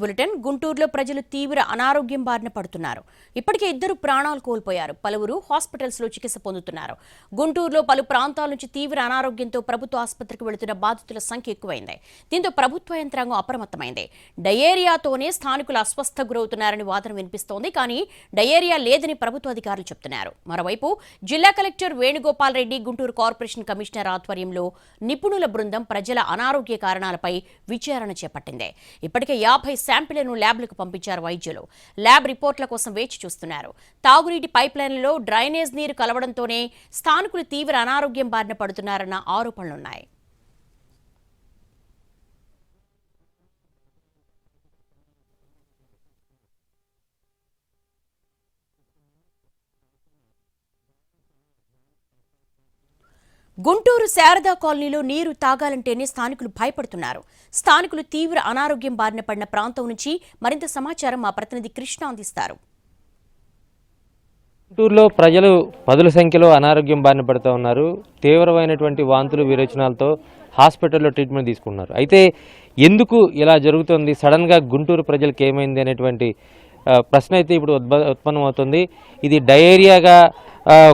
Bulletin గుంటూరులో ప్రజలు తీవ్ర అనారోగ్యం బారిన పడుతున్నారు. ఇప్పటికే 2 ప్రాణాలు కోల్పోయారు. పలువురు హాస్పిటల్స్ లో చికిత్స పొందుతున్నారు. గుంటూరులో పలు ప్రాంతాల నుంచి తీవ్ర అనారోగ్యంతో ప్రభుత్వ ఆసుపత్రికి వెళుతున్న బాధితుల సంఖ్య ఎక్కువైంది. దీంతో ప్రభుత్వ యంత్రాంగం అప్రమత్తమైంది. డయేరియాతోనే స్థానికులు అస్వస్థ గురవుతున్నారని వాదన వినిపిస్తోంది. కానీ డయేరియా లేదని ప్రభుత్వ అధికారులు చెబుతున్నారు. మరోవైపు జిల్లా collector Venugopal Reddy, Guntur corporation commissioner ఆధ్వర్యంలో నిపుణుల బృందం ప్రజల అనారోగ్య కారణాలపై విచారణ చేపట్టింది. ఇప్పటికే 50 శాంపిళ్లను ల్యాబ్లకు పంపించారు వైద్యులు. ల్యాబ్ రిపోర్ట్ల కోసం వేచి చూస్తున్నారు. తాగునీటి పైప్లైన్లలో డ్రైనేజ్ నీరు కలవడంతోనే స్థానికులు తీవ్ర అనారోగ్యం బారిన పడుతున్నారన్న ఆరోపణలున్నాయి. గుంటూరు శారదా కాలనీలో నీరు తాగాలంటేనే స్థానికులు భయపడుతున్నారు. స్థానికులు తీవ్ర అనారోగ్యం బారిన పడిన ప్రాంతం నుంచి మరింత సమాచారం మా ప్రతినిధి కృష్ణ అందిస్తారు. గుంటూరులో ప్రజలు పదుల సంఖ్యలో అనారోగ్యం బారిన పడుతూ ఉన్నారు. తీవ్రమైనటువంటి వాంతులు విరోచనాలతో హాస్పిటల్లో ట్రీట్మెంట్ తీసుకున్నారు. అయితే ఎందుకు ఇలా జరుగుతుంది, సడన్గా గుంటూరు ప్రజలకు ఏమైంది అనేటువంటి ప్రశ్న అయితే ఇప్పుడు ఉత్పన్నమవుతుంది. ఇది డయేరియాగా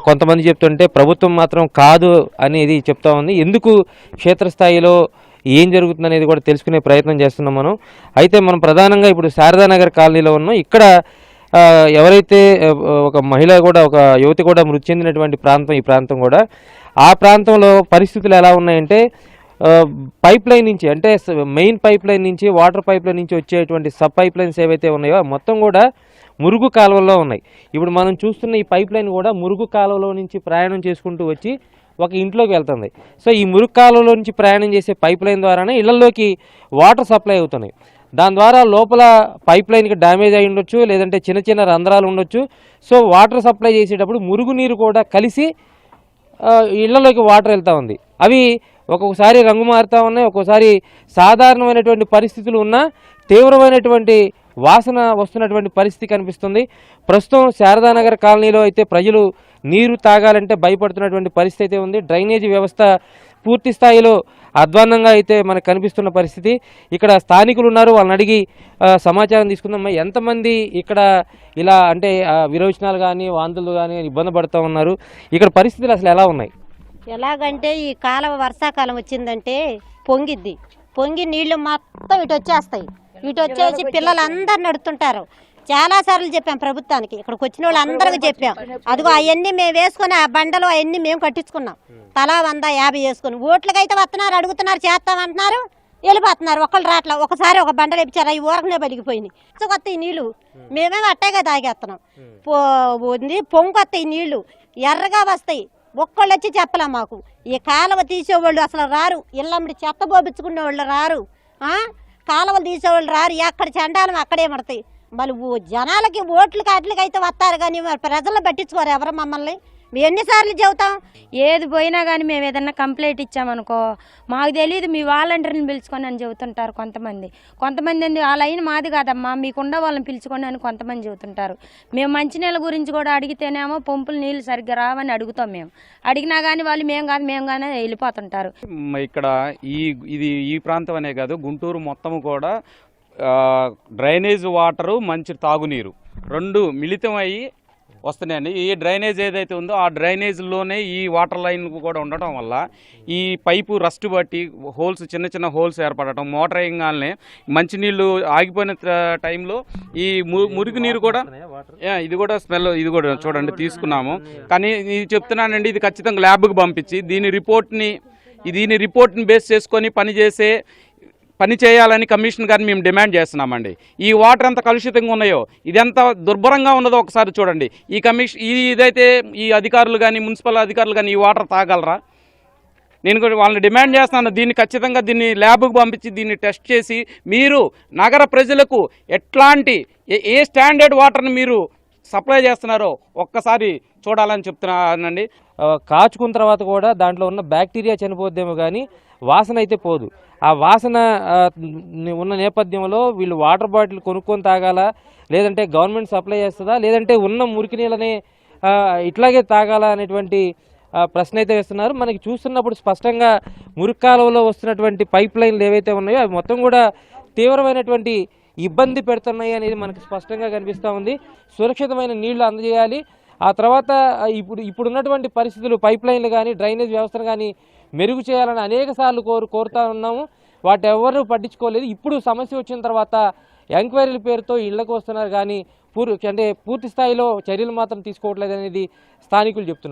కొంతమంది చెప్తుంటే ప్రభుత్వం మాత్రం కాదు అనేది చెప్తా ఉంది. ఎందుకు క్షేత్రస్థాయిలో ఏం జరుగుతుంది అనేది కూడా తెలుసుకునే ప్రయత్నం చేస్తున్నాం మనం. అయితే మనం ప్రధానంగా ఇప్పుడు శారదానగర్ కాలనీలో ఉన్నాం. ఇక్కడ ఎవరైతే ఒక మహిళ కూడా, ఒక యువతి కూడా మృతి చెందినటువంటి ప్రాంతం ఈ ప్రాంతం కూడా. ఆ ప్రాంతంలో పరిస్థితులు ఎలా ఉన్నాయంటే పైప్ లైన్ నుంచి, అంటే మెయిన్ పైప్ లైన్ నుంచి, వాటర్ పైప్ లైన్ నుంచి వచ్చేటువంటి సబ్ పైప్ లైన్స్ ఏవైతే ఉన్నాయో మొత్తం కూడా మురుగు కాలువల్లో ఉన్నాయి. ఇప్పుడు మనం చూస్తున్న ఈ పైప్ లైన్ కూడా మురుగు కాలువలో నుంచి ప్రయాణం చేసుకుంటూ వచ్చి ఒక ఇంట్లోకి వెళ్తుంది. సో ఈ మురుగు కాలువలో నుంచి ప్రయాణం చేసే పైప్ లైన్ ద్వారానే ఇళ్లలోకి వాటర్ సప్లై అవుతున్నాయి. దాని ద్వారా లోపల పైప్ లైన్కి డ్యామేజ్ అయి ఉండొచ్చు, లేదంటే చిన్న చిన్న రంధ్రాలు ఉండొచ్చు. సో వాటర్ సప్లై చేసేటప్పుడు మురుగునీరు కూడా కలిసి ఇళ్లలోకి వాటర్ వెళ్తూ ఉంది. అవి ఒక్కొక్కసారి రంగు మారుతూ ఉన్నాయి, ఒక్కొక్కసారి సాధారణమైనటువంటి పరిస్థితులు ఉన్నా తీవ్రమైనటువంటి వాసన వస్తున్నటువంటి పరిస్థితి కనిపిస్తుంది. ప్రస్తుతం శారదానగర్ కాలనీలో అయితే ప్రజలు నీరు తాగాలంటే భయపడుతున్నటువంటి పరిస్థితి అయితే ఉంది. డ్రైనేజీ వ్యవస్థ పూర్తి స్థాయిలో అధ్వాన్నంగా అయితే మనకు కనిపిస్తున్న పరిస్థితి. ఇక్కడ స్థానికులు ఉన్నారు, వాళ్ళని అడిగి సమాచారం తీసుకుందాం. ఎంతమంది ఇక్కడ ఇలా అంటే విరోచనాలు కానీ వాంతులు కానీ ఇబ్బంది పడుతూ ఉన్నారు? ఇక్కడ పరిస్థితులు అసలు ఎలా ఉన్నాయి? ఎలాగంటే ఈ కాలం వర్షాకాలం వచ్చిందంటే పొంగి నీళ్లు మొత్తం ఇటు వచ్చేస్తాయి. ఇటు వచ్చేసి పిల్లలందరూ నడుతుంటారు. చాలా సార్లు చెప్పాం ప్రభుత్వానికి, ఇక్కడికి వచ్చిన వాళ్ళు అందరికి చెప్పాం. అదిగో అవన్నీ మేము వేసుకుని ఆ బండలు అవన్నీ మేము కట్టించుకున్నాం. తలా 150 వేసుకుని ఓట్లకైతే వస్తున్నారు, అడుగుతున్నారు, చేస్తామంటున్నారు, వెళ్ళిపోతున్నారు. ఒకళ్ళు రాట్లా. ఒకసారి ఒక బండలు వేపించారు, అవి ఊరకనే బలిగిపోయినాయి. కొత్త నీళ్లు మేమేమో అట్టేగా తాగేస్తున్నాం. పొంగు వస్తాయి, నీళ్లు ఎర్రగా వస్తాయి. ఒక్కళ్ళు వచ్చి చెప్పలే మాకు. ఈ కాలువ తీసేవాళ్ళు అసలు రారు, ఇళ్ళమ్మడి చెత్త పోపించుకునే వాళ్ళు రారు, కాలువలు తీసేవాళ్ళు రారు. ఎక్కడ చండాలం అక్కడే పడతాయి. మళ్ళీ జనాలకి ఓట్లకి అట్లకి అయితే వస్తారు, కానీ ప్రజలను పట్టించుకోరు ఎవరు మమ్మల్ని. మేము ఎన్నిసార్లు చెబుతాం? ఏది పోయినా కానీ మేము ఏదన్నా కంప్లైంట్ ఇచ్చామనుకో, మాకు తెలియదు, మీ వాలంటీర్ని పిలుచుకొని అని చెబుతుంటారు కొంతమంది. ఆ లైన్ మాది కాదమ్మా, మీకుండా వాళ్ళని పిలుచుకొని అని కొంతమంది చెబుతుంటారు. మేము మంచినీళ్ళ గురించి కూడా అడిగితేనేమో పంపులు నీళ్ళు సరిగ్గా రావని అడుగుతాం. మేము అడిగినా కానీ వాళ్ళు మేము కానీ వెళ్ళిపోతుంటారు. ఇక్కడ ఈ ప్రాంతం అనే కాదు, గుంటూరు మొత్తము కూడా డ్రైనేజ్ వాటరు, మంచి తాగునీరు రెండు మిళితం అయ్యి వస్తున్నాయండి. ఈ డ్రైనేజ్ ఏదైతే ఉందో ఆ డ్రైనేజ్లోనే ఈ వాటర్ లైన్ కూడా ఉండటం వల్ల ఈ పైపు రస్ట్ బట్టి హోల్స్, చిన్న చిన్న హోల్స్ ఏర్పడటం, మోటార్ వేయగానే మంచినీళ్ళు ఆగిపోయిన టైంలో ఈ మురికి నీరు కూడా, ఇది కూడా స్మెల్, ఇది కూడా చూడండి తీసుకున్నాము. కానీ ఇది చెప్తున్నానండి, ఇది ఖచ్చితంగా ల్యాబ్కి పంపించి దీని రిపోర్ట్ని బేస్ చేసుకొని పని చేయాలని కమిషన్ గారిని మేము డిమాండ్ చేస్తున్నామండి. ఈ వాటర్ ఎంత కలుషితంగా ఉన్నాయో, ఇది ఎంత దుర్భరంగా ఉన్నదో ఒకసారి చూడండి. ఇదైతే ఈ అధికారులు కానీ, మున్సిపల్ అధికారులు కానీ ఈ వాటర్ తాగలరా? నేను కూడా వాళ్ళని డిమాండ్ చేస్తున్నాను, దీన్ని ఖచ్చితంగా దీన్ని ల్యాబ్కి పంపించి దీన్ని టెస్ట్ చేసి మీరు నగర ప్రజలకు ఎట్లాంటి ఏ స్టాండర్డ్ వాటర్ని మీరు సప్లై చేస్తున్నారో ఒక్కసారి చూడాలని చెప్తున్నానండి. కాచుకున్న తర్వాత కూడా దాంట్లో ఉన్న బ్యాక్టీరియా చనిపోద్దేమో కానీ వాసన అయితే పోదు. ఆ వాసన ఉన్న నేపథ్యంలో వీళ్ళు వాటర్ బాటిల్ కొనుక్కొని తాగాలా, లేదంటే గవర్నమెంట్ సప్లై చేస్తుందా, లేదంటే ఉన్న మురికి నీళ్ళని ఇట్లాగే తాగాలా అనేటువంటి ప్రశ్న అయితే వేస్తున్నారు. మనకి చూస్తున్నప్పుడు స్పష్టంగా మురికి కాలువలో వస్తున్నటువంటి పైప్ లైన్లు ఏవైతే ఉన్నాయో అవి మొత్తం కూడా తీవ్రమైనటువంటి ఇబ్బంది పెడుతున్నాయి అనేది మనకు స్పష్టంగా కనిపిస్తూ ఉంది. సురక్షితమైన నీళ్లు అందజేయాలి. ఆ తర్వాత ఇప్పుడున్నటువంటి పరిస్థితులు పైప్ లైన్లు కానీ డ్రైనేజ్ వ్యవస్థను కానీ మెరుగు చేయాలని అనేక సార్లు కోరుతా ఉన్నాము. వాటి ఎవరు పట్టించుకోలేదు. ఇప్పుడు సమస్య వచ్చిన తర్వాత ఎంక్వైరీల పేరుతో ఇళ్లకు వస్తున్నారు కానీ పూర్తి స్థాయిలో చర్యలు మాత్రం తీసుకోవట్లేదు అనేది స్థానికులు చెప్తున్నారు.